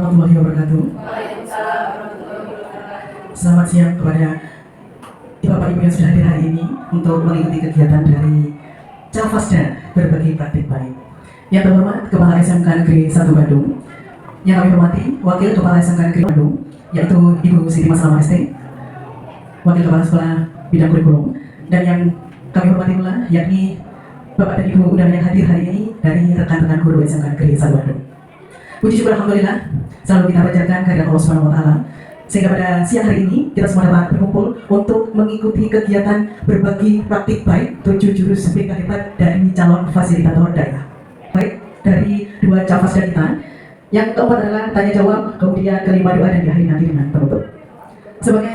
warahmatullahi wabarakatuh. Selamat siang kepada Bapak Ibu yang sudah hadir hari ini untuk mengikuti kegiatan dari Calfasda Berbagi Praktik Baik. Yang terhormat Kepala SMK Negeri 1 Bandung, yang kami hormati Wakil Kepala SMK Negeri Bandung, yaitu Ibu Siti Maslama ST, Wakil Kepala Sekolah Bidang Kurikulum, dan yang kami hormati pula yakni Bapak dan Ibu undangan yang hadir hari ini dari rekan-rekan guru SMK Negeri 1 Bandung. Puji syukur alhamdulillah selalu kita panjatkan kehadirat Allah Subhanahu wa taala. Sehingga pada siang hari ini kita semua dapat berkumpul untuk mengikuti kegiatan berbagi praktik baik 7 jurus BK hebat dari calon fasilitator daerah. Baik dari dua Calfasda kita. Yang keempat adalah tanya jawab, kemudian kelima doa, dan diakhiri nanti dengan penutup. Sebagai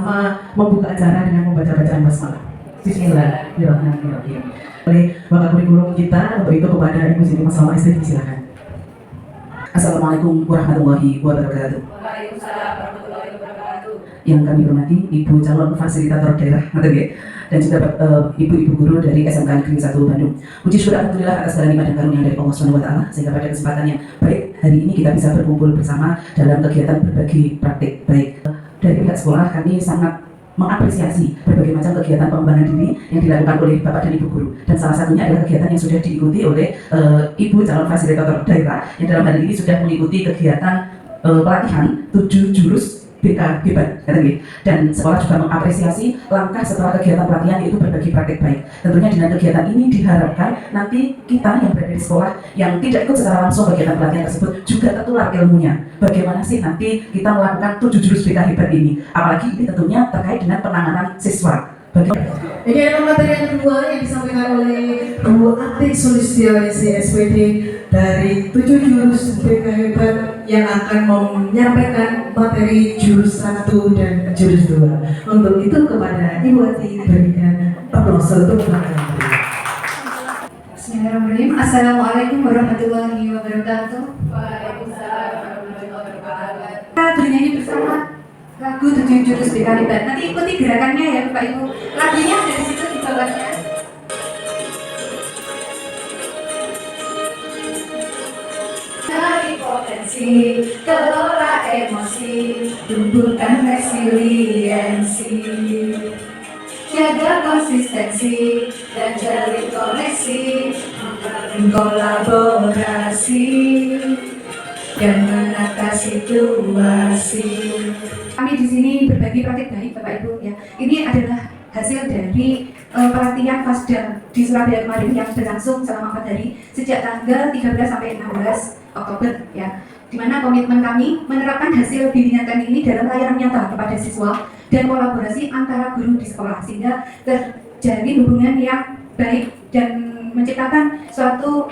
membuka acara dengan membaca bacaan basmalah. Bismillahirrahmanirrahim. Oleh Bapak Kurikulum kita untuk itu kepada Ibu Siti Maslama ST, silakan. Assalamualaikum warahmatullahi wabarakatuh. Waalaikumsalam warahmatullahi wabarakatuh. Yang kami hormati Ibu calon fasilitator daerah dan juga ibu-ibu guru dari SMK Negeri 1 Bandung. Puji syukur alhamdulillah atas segala nikmat dan karunia dari Allah Subhanahu wa taala, sehingga pada kesempatan yang baik hari ini kita bisa berkumpul bersama dalam kegiatan berbagi praktik baik. Dari pihak sekolah kami sangat mengapresiasi berbagai macam kegiatan pengembangan diri yang dilakukan oleh Bapak dan Ibu guru, dan salah satunya adalah kegiatan yang sudah diikuti oleh Ibu calon fasilitator daerah yang dalam hal ini sudah mengikuti kegiatan pelatihan 7 jurus BK hebat, dan sekolah juga mengapresiasi langkah setelah kegiatan pelatihan yaitu berbagi praktik baik. Tentunya dengan kegiatan ini diharapkan nanti kita yang berada di sekolah yang tidak ikut secara langsung kegiatan pelatihan tersebut juga tertular ilmunya. Bagaimana sih nanti kita melakukan 7 jurus BK hebat ini? Apalagi ini tentunya terkait dengan penanganan siswa. Ini adalah materi yang kedua yang disampaikan oleh Bu Atik Sulistiawati SPD dari 7 jurus BK hebat yang akan menyampaikan materi jurus 1 dan jurus 2. Untuk itu kepada Ibu Atik berikan aplaus untuk belakang. Bismillahirrahmanirrahim. Assalamualaikum warahmatullahi wabarakatuh. Waalaikumsalam warahmatullahi wabarakatuh. Kita bernyanyi bersama lagu 7 jurus BK hebat. Nanti ikuti gerakannya ya Bapak Ibu. Lagunya ada di situ di bawahnya. Cari potensi, kelola emosi, tumbuhkan resiliensi, jaga konsistensi dan jalin koneksi, membangun kolaborasi dan menata situasi. Kami di sini berbagi praktik baik Bapak Ibu ya. Ini adalah hasil dari pelatihan Fasda di Surabaya kemarin yang berlangsung selama 4 hari sejak tanggal 13 sampai 16 Oktober ya. Di mana komitmen kami menerapkan hasil bimbingan kami ini dalam layanan nyata kepada siswa dan kolaborasi antara guru di sekolah sehingga terjalin hubungan yang baik dan menciptakan suatu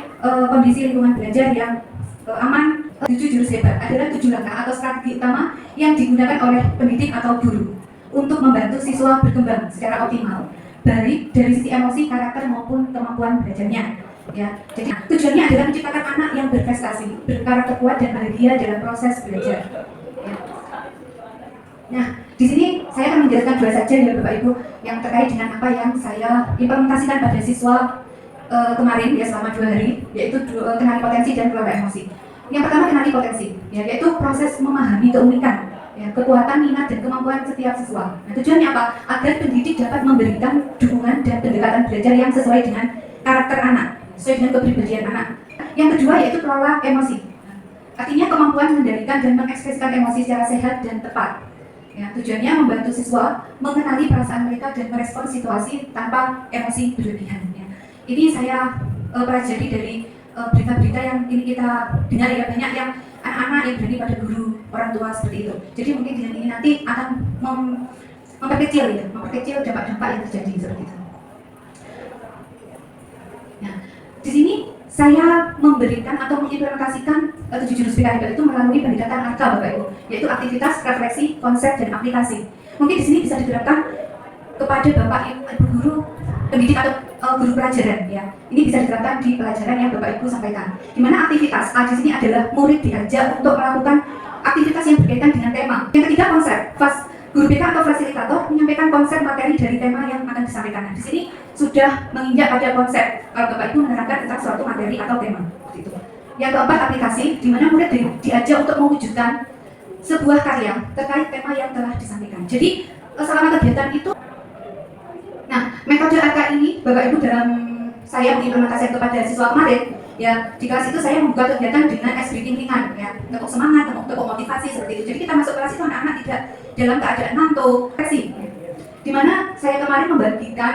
kondisi lingkungan belajar yang aman. 7 jurus hebat adalah 7 langkah atau strategi utama yang digunakan oleh pendidik atau guru untuk membantu siswa berkembang secara optimal, baik dari sisi emosi, karakter maupun kemampuan belajarnya. Ya, jadi tujuannya adalah menciptakan anak yang berprestasi, berkarakter kuat dan bahagia dalam proses belajar. Ya. Nah, di sini saya akan menjelaskan 2 saja ya Bapak Ibu yang terkait dengan apa yang saya implementasikan pada siswa kemarin ya selama 2 hari, yaitu kenali potensi dan kelola emosi. Yang pertama kenali potensi, ya, yaitu proses memahami keunikan, ya, kekuatan, minat, dan kemampuan setiap siswa. Nah, tujuannya apa? Agar pendidik dapat memberikan dukungan dan pendekatan belajar yang sesuai dengan karakter anak, sesuai dengan kepribadian anak. Yang kedua yaitu kelola emosi. Artinya kemampuan mengendalikan dan mengekspresikan emosi secara sehat dan tepat. Ya, tujuannya membantu siswa mengenali perasaan mereka dan merespon situasi tanpa emosi berlebihan. Ya. Ini saya pelajari dari berita-berita yang ini kita dengar ya, banyak yang anak-anak yang berani pada guru, orang tua seperti itu. Jadi mungkin dengan ini nanti akan memperkecil dampak-dampak yang terjadi seperti itu. Nah, di sini saya memberikan atau mengimplementasikan 7 jurus BK hebat itu melalui pendekatan ARKA Bapak Ibu, yaitu aktivitas, refleksi, konsep, dan aplikasi. Mungkin di sini bisa diterapkan kepada Bapak Ibu guru pendidik atau guru pelajaran ya. Ini bisa diterapkan di pelajaran yang Bapak Ibu sampaikan. Di mana aktivitas di sini adalah murid diajak untuk melakukan aktivitas yang berkaitan dengan tema. Yang ketiga konsep. Guru BK atau fasilitator menyampaikan konsep materi dari tema yang akan disampaikan. Nah, di sini sudah menginjak pada konsep kalau Bapak Ibu menerangkan tentang suatu materi atau tema. Gitu. Yang keempat aplikasi, di mana murid diajak untuk mewujudkan sebuah karya terkait tema yang telah disampaikan. Jadi selama kegiatan itu, nah metode AK ini Bapak Ibu dalam saya mengimplementasikan kepada siswa kemarin, ya di kelas itu saya membuat kegiatan dengan ice breaking ringan, ya untuk semangat, untuk motivasi seperti itu. Jadi kita masuk kelas itu anak-anak tidak dalam keadaan ngantuk, dimana saya kemarin membagikan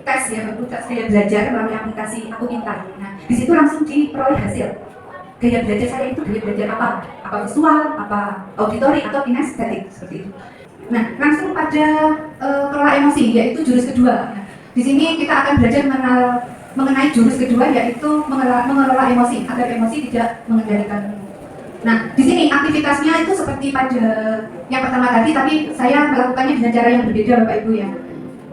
tes ya, tes gaya belajar melalui aplikasi Aku Pintar. Nah di situ langsung diperoleh hasil. Gaya belajar saya itu gaya belajar apa visual, apa auditori atau kinestetik seperti itu. Nah langsung pada kelola emosi, yaitu jurus kedua. Nah, di sini kita akan belajar mengenai jurus kedua, yaitu mengelola emosi agar emosi tidak mengendalikan. Nah di sini aktivitasnya itu seperti pada yang pertama tadi, tapi saya melakukannya dengan cara yang berbeda Bapak Ibu ya.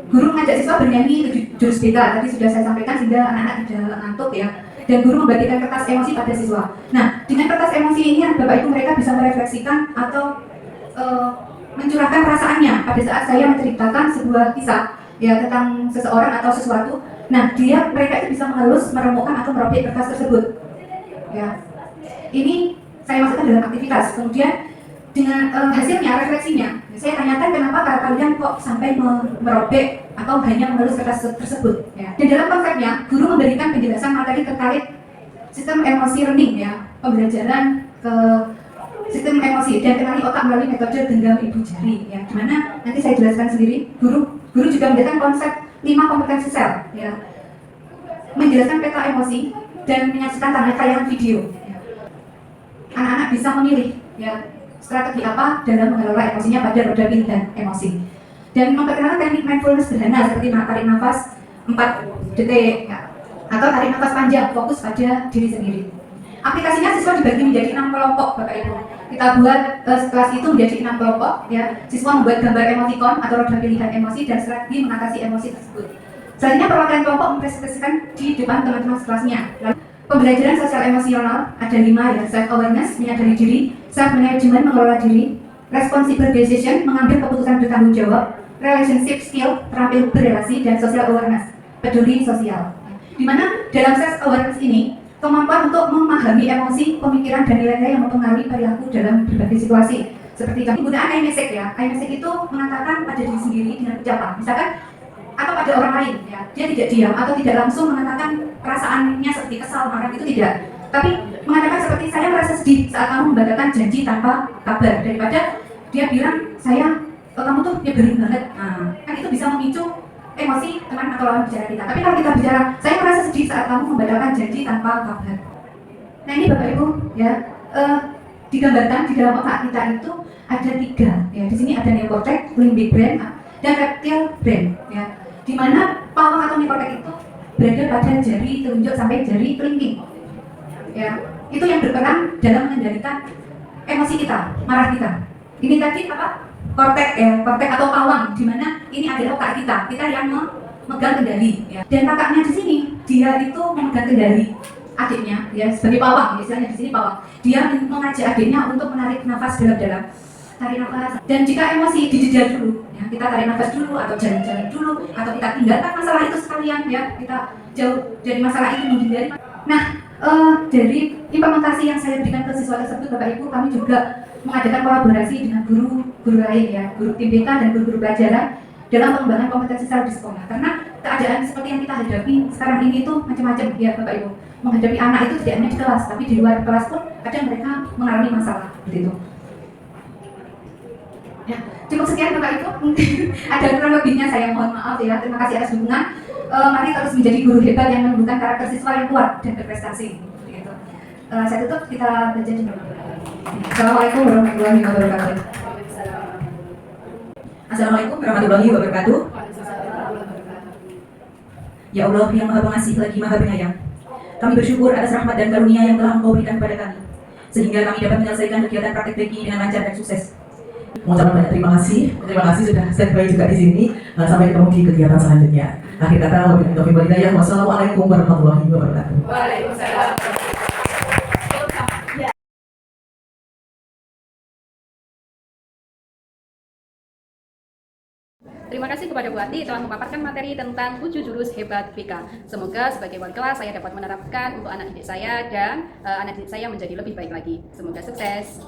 Guru mengajak siswa bernyanyi jurus beta, tadi sudah saya sampaikan sehingga anak-anak tidak ngantuk ya. Dan guru membagikan kertas emosi pada siswa. Nah, dengan kertas emosi ini Bapak Ibu mereka bisa merefleksikan atau mencurahkan perasaannya pada saat saya menceritakan sebuah kisah ya tentang seseorang atau sesuatu. Nah, mereka itu bisa mengelus, meremukkan atau merobek kertas tersebut. Ya. Ini saya masukkan dalam aktivitas. Kemudian dengan hasilnya, refleksinya, saya tanyakan kenapa kalian kok sampai merobek atau hanya mengelus kertas tersebut. Ya. Dan dalam konsepnya, guru memberikan penjelasan materi terkait sistem emosi learning, ya, pembelajaran ke sistem emosi dan kenali otak melalui metode genggam ibu jari. Ya, dimana nanti saya jelaskan sendiri. Guru juga menjelaskan konsep 5 kompetensi sel, ya, menjelaskan peta emosi dan menyaksikan tayangan video. Ya. Anak-anak bisa memilih, ya, strategi apa dalam mengelola emosinya pada roda pilihan emosi, dan memperkenalkan teknik mindfulness sederhana seperti tarik nafas 4 detik ya, atau tarik nafas panjang fokus pada diri sendiri. Aplikasinya siswa dibagi menjadi 6 kelompok Bapak Ibu. Kita buat kelas itu menjadi 6 kelompok ya. Siswa membuat gambar emoticon atau roda pilihan emosi dan strategi mengatasi emosi tersebut. Selanjutnya perwakilan kelompok mempresentasikan di depan teman-teman kelasnya. Lalu, pembelajaran sosial emosional ada 5 ya, self awareness menyadari diri, self management mengelola diri, responsible decision mengambil keputusan bertanggung jawab, relationship skill terampil berrelasi, dan social awareness peduli sosial. Di mana dalam self awareness ini kemampuan untuk memahami emosi, pemikiran dan nilai-nilai yang mempengaruhi perilaku dalam berbagai situasi. Seperti penggunaan iMessage ya, iMessage itu mengatakan pada diri sendiri dengan ucapan, misalkan atau pada orang lain ya, dia tidak diam atau tidak langsung mengatakan perasaannya seperti kesal, marah, itu tidak, tapi mengatakan seperti saya merasa sedih saat kamu membatalkan janji tanpa kabar, daripada dia bilang kamu tuh nyebelin banget. Nah, kan itu bisa memicu emosi teman atau lawan bicara kita. Tapi kalau kita bicara saya merasa sedih saat kamu membatalkan janji tanpa kabar. Nah ini Bapak Ibu ya, digambarkan di dalam otak kita itu ada 3 ya. Di sini ada neocortex, limbic brain, dan reptile brain ya. Di mana pawang atau neocortex itu berada pada jari telunjuk sampai jari kelingking. Ya, itu yang berperan dalam mengendalikan emosi kita, marah kita. Ini tadi apa? Korteks ya, korteks atau pawang, di mana ini adalah otak kita yang memegang kendali. Ya. Dan kakaknya di sini, dia itu memegang kendali adiknya, ya sebagai pawang, misalnya di sini pawang. Dia mengajak adiknya untuk menarik nafas dalam-dalam, tarik nafas. Dan jika emosi dijeda dulu, ya, kita tarik nafas dulu, atau jalan-jalan dulu, atau kita tinggalkan masalah itu sekalian, ya kita jauh dari masalah itu, menghindari. Nah, dari implementasi yang saya berikan ke siswa tersebut, Bapak Ibu, kami juga mengadakan kolaborasi dengan guru lain ya, guru tim BK dan guru-guru pelajaran dalam pengembangan kompetensi sel di sekolah. Karena keadaan seperti yang kita hadapi sekarang ini itu macam-macam ya Bapak Ibu. Menghadapi anak itu tidak hanya di kelas, tapi di luar kelas pun ada mereka mengalami masalah begitu. Ya, cukup sekian Bapak Ibu. Mungkin ada kurang lebihnya saya mohon maaf ya. Terima kasih atas dukungan. Mari terus menjadi guru hebat yang menumbuhkan karakter siswa yang kuat dan berprestasi. Begitu. Saya tutup, kita belajar dulu. Assalamualaikum warahmatullahi wabarakatuh. Assalamualaikum warahmatullahi wabarakatuh. Ya Allah yang Maha Pengasih lagi Maha Penyayang, kami bersyukur atas rahmat dan karunia yang telah Engkau berikan kepada kami, sehingga kami dapat menyelesaikan kegiatan praktek BK dengan lancar dan sukses. Mengucapkan banyak terima kasih sudah standby juga di sini. Sampai ketemu di kegiatan selanjutnya. Akhir kata, wabillahi taufiq wal hidayah. Wassalamualaikum warahmatullahi wabarakatuh. Waalaikumsalam. Terima kasih kepada Bu Ati telah memaparkan materi tentang 7 jurus hebat BK. Semoga sebagai wali kelas saya dapat menerapkan untuk anak didik saya dan anak didik saya menjadi lebih baik lagi. Semoga sukses.